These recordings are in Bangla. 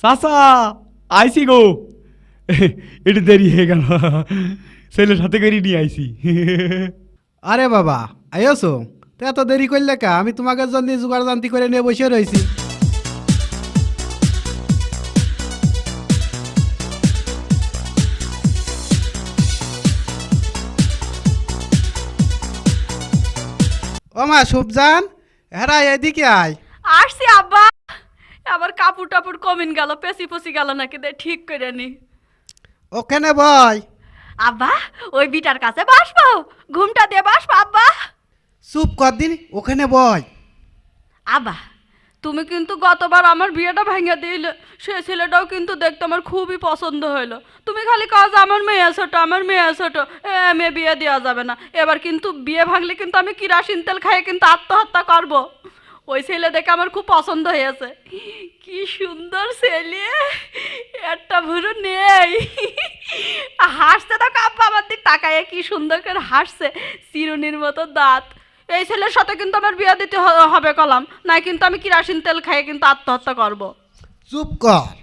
চাচা আইসি গো। একটু দেরি হয়ে গেল, ছেলের সাথে করে নিয়ে আইসি। আরে বাবা আইসো, তো এত দেরি করলে কা? আমি তোমাকে জন্য জোগাড় জান্তি করে নিয়ে বসে রয়েছি। ও মা শুভজান, হেরা এদিকে আয়। আসছি আব্বা। আবার কাপড় টাপড় কমিন গেল, পেঁচি পচি গেল নাকি দে ঠিক করে নি। ওখানে বয়। আব্বা ওই বিটার কাছে বসবো, ঘুমটা দিয়ে বসবো আব্বা। চুপ কর দিন, ওখানে বয়। আব্বা তুমি কিন্তু গতবার আমার বিয়েটা ভেঙে দিলে, সে ছেলেটাও কিন্তু দেখতে আমার খুবই পছন্দ হইলো। তুমি খালি কাজ আমার মেয়ে ছোট, আমার মেয়ে ছোট, মেয়ে বিয়ে দেওয়া যাবে না। এবার কিন্তু বিয়ে ভাঙলে কিন্তু আমি কিরাসিন তেল খাইয়ে কিন্তু আত্মহত্যা করব। ওই ছেলে দেখে আমার খুব পছন্দ হয়েছে। কি সুন্দর ছেলে, একটা ভুরু নেই। হাসতে তো আব্বা আমার দিক তাকায়, কি সুন্দর করে হাসছে, চিরুনির মতো দাঁত। এই ছেলের সাথে কিন্তু আমার বিয়ে দিতে হবে কলাম, নাই কিন্তু আমি কিরাসিন তেল খাইয়ে কিন্তু আত্মহত্যা করব। চুপ কর।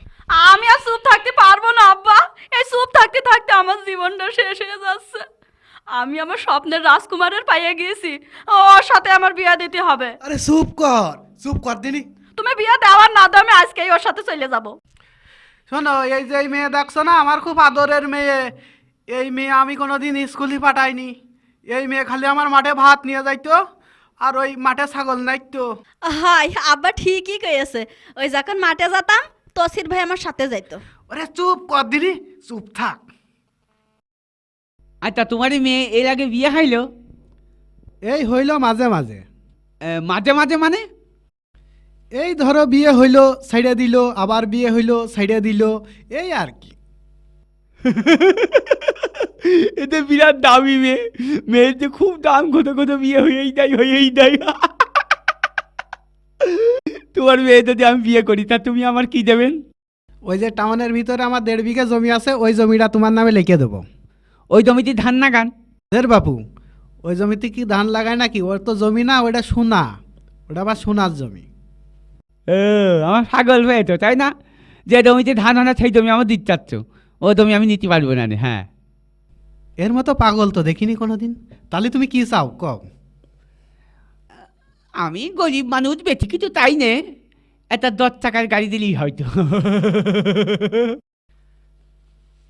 আমি আর চুপ থাকতে পারবো না আব্বা। এই চুপ থাকতে থাকতে আমার জীবনটা শেষ হয়ে যাচ্ছে। আমি আমার স্বপ্নের রাজকুমারের পাইয়ে গিয়েছি, ওর সাথে আমার বিয়ে দিতে হবে। আরে চুপ কর, চুপ কর দিনি। তুমি বিয়ে দেওয়ার না দাও, আমি আজকেই ওর সাথে চলে যাব। শোনো, এই যে এই মেয়ে দেখছো না, আমার খুব আদরের মেয়ে। এই মেয়ে আমি কোনোদিন স্কুলই পাঠাইনি। এই মেয়ে খালি আমার মাঠে ভাত নিয়ে যাইতো, আর ওই মাঠে ছাগল নাইতো। হাই আব্বা ঠিকই কয়েছে, ওই যখন মাঠে যেতাম তসির ভাই আমার সাথে যাইতো। ওরে চুপ কর দিনি, চুপ থাক। আচ্ছা তোমারই মেয়ে এর আগে বিয়ে হইলো? এই হইল মাঝে মাঝে। মাঝে মাঝে মানে? এই ধরো বিয়ে হইল সাইডে দিল, আবার বিয়ে হইল সাইডে দিল, এই আর কি। এতে বিরাট দামি মেয়ে, মেয়ের যে খুব দাম, কোথাও কোথাও বিয়ে হয়েই দেয়। তোমার মেয়ে যদি আমি বিয়ে করি তা তুমি আমার কি দেবেন? ওই যে টাউনের ভিতরে আমার 1.5 বিঘা জমি আছে, ওই জমিটা তোমার নামে লিখে দেবো। ওই জমিতে ধান লাগান? বাপু, ওই জমিতে কি ধান লাগায় নাকি? ওর তো জমি না, ওটা সোনা, ওটা আবার সোনার জমি। আমার পাগল হয়ে তো, তাই না? যে জমিতে ধান হয় না সেই জমি আমার দিতে চাচ্ছ, ও জমি আমি নিতে পারবো না। হ্যাঁ, এর মতো পাগল তো দেখিনি কোনোদিন। তাহলে তুমি কি চাও কও? আমি গরিব মানুষ, বেশি কিছু তাই নে, একটা 10 চাকার গাড়ি দিলেই হয়তো।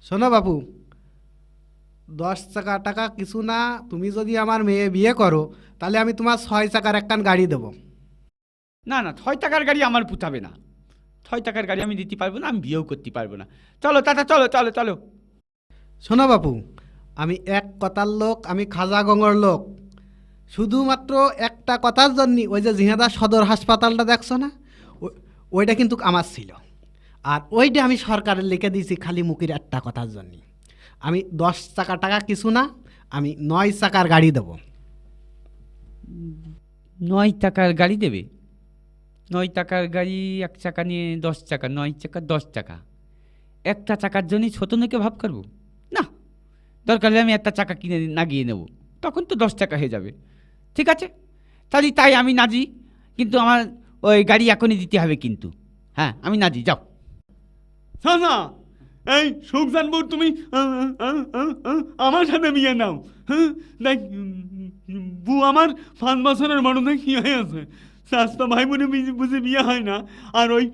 শোনো বাপু, 10 চাকা টাকা কিছু না। তুমি যদি আমার মেয়ে বিয়ে করো, তাহলে আমি তোমার 6 চাকার একখান গাড়ি দেবো। না না, 6 টাকার গাড়ি আমার পুতাবে না। 6 টাকার গাড়ি আমি দিতে পারবো না, আমি বিয়েও করতে পারবো না। চলো চাচা, চলো চলো চলো। শোনো বাপু, আমি এক কথার লোক, আমি খাজা গঙ্গর লোক। শুধুমাত্র একটা কথার জন্য ওই যে ঝিনাদা সদর হাসপাতালটা দেখছো না, ওইটা কিন্তু আমার ছিল। আর ওইটা আমি সরকারের লিখে দিয়েছি খালি মুখের একটা কথার জন্য। আমি 10 চাকা টাকা কিছু না, আমি 9 চাকার গাড়ি দেবো। 9 টাকার গাড়ি দেবে? 9 টাকার গাড়ি, 1 চাকা নিয়ে 10 টাকা, 9 চাকা 10 টাকা। একটা চাকার জন্যই ছোটো নাকি ভাব করবো? না, দরকার হলে আমি একটা চাকা কিনে লাগিয়ে নেব, তখন তো 10 টাকা হয়ে যাবে। ঠিক আছে, তাহলে তাই আমি নাজি, কিন্তু আমার ওই গাড়ি এখনই দিতে হবে কিন্তু। হ্যাঁ, আমি নাজি, যাও। না, এই সুখজানপুর, তুমি আমার সাথে বিয়ে নাও। হ্যাঁ দেখ, বউ আমার 5 বছরের বড় কি হয়ে আছে, স্বাস্থ্য ভাই বোনে বুঝে বিয়ে হয় না। আর ওই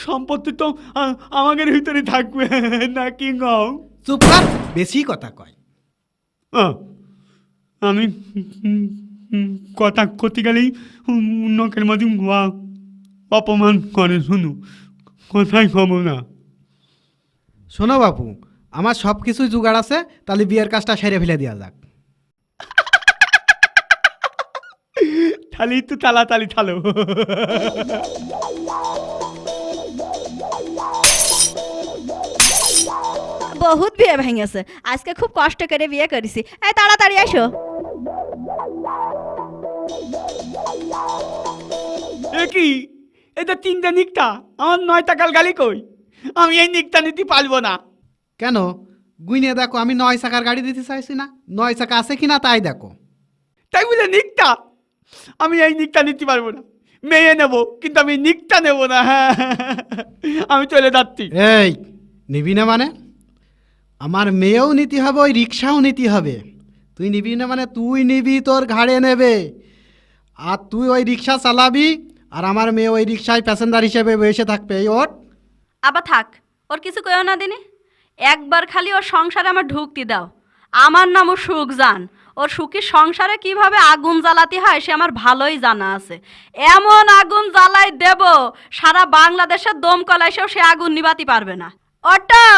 সম্পত্তি তো আমাদের ভিতরে থাকবে নাকি গাও? চুপ কর, বেশি কথা কয়। আমি কথা করতে গেলেই লোকের মধ্যে অপমান করে, শুনু, কোথায় খবর না। শোনো বাপু, আমার সব কিছুই জোগাড় আছে, তাহলে বিয়ের কাজটা সেরে ফেলে দেওয়া যাক। তাহলে তো তাড়াতাড়ি থালো। বহুত বিয়ে ভেঙেছে, আজকে খুব কষ্ট করে বিয়ে করেছি। এই তাড়াতাড়ি আসো। এ কি, এটা 3টা নিকটা, আমার 9 টাকার গাড়ি কই? আমি এই নিকটা নিতে পারবো না। কেন? গুইনে দেখো, আমি 9 চাকার গাড়ি দিতে চাইছি না। 9 চাকা আছে কিনা তাই দেখো। তাই বলে নিকটা? আমি এই নিকটা নিতে পারবো না। মেয়ে নেব, কিন্তু আমি নিকটা নেব না। হ্যাঁ, আমি চলে যাচ্ছি। এই নিবি না মানে? আমার মেয়েও নিতে হবে, ওই রিক্সাও নিতে হবে। তুই নিবি না মানে তুই নিবি, তোর ঘাড়ে নেবে, আর তুই ওই রিক্সা চালাবি, আর আমার মেয়ে ওই রিক্সায় প্যাসেঞ্জার হিসেবে বসে থাকবে। এই ওঠ। আবার থাক, ওর কিছু কয়েও না দিনে। একবার খালি ওর সংসারে আমার ঢুকতে দাও। আমার নাম ও সুখজান। ওর সুখী সংসারে কিভাবে আগুন জ্বালাতে হয় সে আমার ভালোই জানা আছে। এমন আগুন জ্বালাই দেব, সারা বাংলাদেশের দমকলাইছেও সে আগুন নিবাতে পারবে না। অটো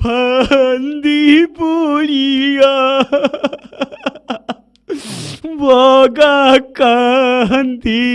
ফান্দি পুরিয়া বগা কান্দিলি।